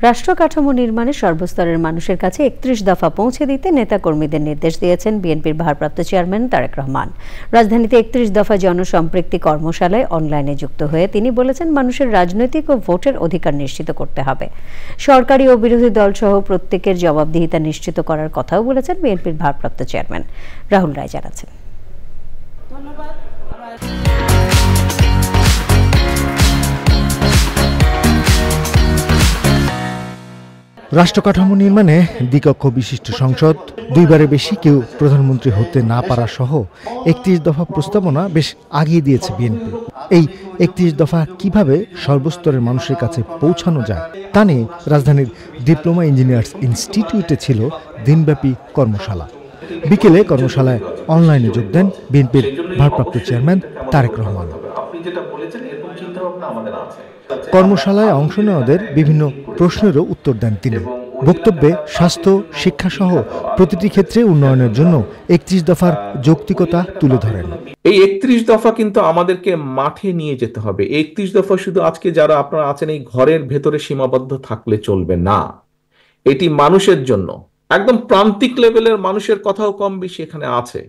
রাষ্ট্র কাঠামো নির্মাণে সর্বস্তরের মানুষের কাছে ৩১ দফা পৌঁছে দিতে নেতাকর্মীদের নির্দেশ দিয়েছেন বিএনপির ভারপ্রাপ্ত চেয়ারম্যান তারেক রহমান। রাজধানীতে ৩১ দফা জনসম্পৃক্তি কর্মশালায় অনলাইনে যুক্ত হয়ে তিনি বলেছেন, মানুষের রাজনৈতিক ও ভোটের অধিকার নিশ্চিত করতে হবে। সরকারি ও বিরোধী দলসহ প্রত্যেকের জবাবদিহিতা নিশ্চিত করার কথাও বলেছেন বিএনপির ভারপ্রাপ্ত চেয়ারম্যান। রাহুল রায় জানাচ্ছেন। ধন্যবাদ। রাষ্ট্র কাঠামো নির্মাণে দ্বিকক্ষ বিশিষ্ট সংসদ, দুইবারের বেশি কেউ প্রধানমন্ত্রী হতে না পারা সহ ৩১ দফা প্রস্তাবনা বেশ আগিয়ে দিয়েছে বিএনপি। এই ৩১ দফা কিভাবে সর্বস্তরের মানুষের কাছে পৌঁছানো যায় তা নিয়ে রাজধানীর ডিপ্লোমা ইঞ্জিনিয়ার্স ইনস্টিটিউটে ছিল দিনব্যাপী কর্মশালা। বিকেলে কর্মশালায় অনলাইনে যোগ দেন বিএনপির ভারপ্রাপ্ত চেয়ারম্যান তারেক রহমান। কর্মশালায় অংশ নেওয়াদের বিভিন্ন প্রশ্নেরও উত্তর দেন তিনি। বক্তব্যে স্বাস্থ্য, শিক্ষা সহ প্রতিটি ক্ষেত্রে উন্নয়নের জন্য ৩১ দফার যৌক্তিকতা তুলে ধরেন। এই ৩১ দফা কিন্তু আমাদেরকে মাঠে নিয়ে যেতে হবে। ৩১ দফা শুধু আজকে যারা আপনারা আছেন এই ঘরের ভেতরে সীমাবদ্ধ থাকলে চলবে না। এটি মানুষের জন্য, একদম প্রান্তিক লেভেলের মানুষের কথাও কম বেশি এখানে আছে।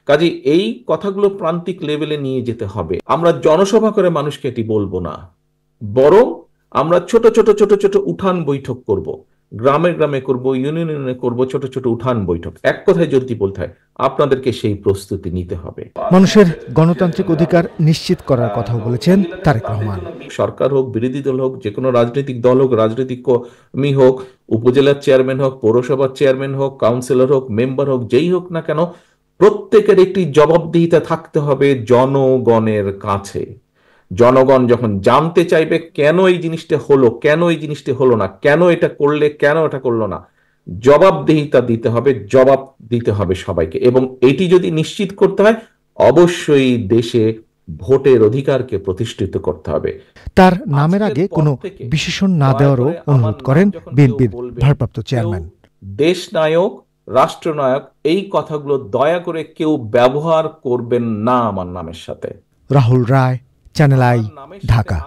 কাজে এই কথাগুলো প্রান্তিক লেভেলে নিয়ে যেতে হবে। আমরা জনসভা করে মানুষকে এটি বলবো না, বরং আমরা ছোট ছোট উঠান বৈঠক করব, গ্রামে গ্রামে করব, ইউনিয়নে করব, ছোট ছোট উঠান বৈঠক। এক কথায় যদি বলতে হয়, আপনাদেরকে সেই প্রস্তুতি নিতে হবে। মানুষের গণতান্ত্রিক অধিকার নিশ্চিত করার কথাও বলেছেন তারেক রহমান। সরকার হোক, বিরোধী দল হোক, যে কোনো রাজনৈতিক দল হোক, রাজনৈতিক কর্মী হোক, উপজেলার চেয়ারম্যান হোক, পৌরসভার চেয়ারম্যান হোক, কাউন্সিলর হোক, মেম্বার হোক, যেই হোক না কেন, প্রত্যেকের একটি জবাবদিহিতা থাকতে হবে জনগণের কাছে। জনগণ যখন জানতে চাইবে কেন এই জিনিসটা হলো, কেন এই জিনিসটা হলো না, কেন এটা করলে, কেন এটা করলো না, জবাবদিহিতা দিতে হবে, জবাব দিতে হবে সবাইকে। এবং এটি যদি নিশ্চিত করতে হয়, অবশ্যই দেশে ভোটের অধিকারকে প্রতিষ্ঠিত করতে হবে। তার নামের আগে কোনো বিশেষণ না দেওয়ারও অনুরোধ করেন বিএনপির ভারপ্রাপ্ত চেয়ারম্যান। দেশ নায়ক, রাষ্ট্রনায়ক, এই কথাগুলো দয়া করে কেউ ব্যবহার করবেন না আমার নামের সাথে। রাহুল রায়, চ্যানেল আই, ঢাকা।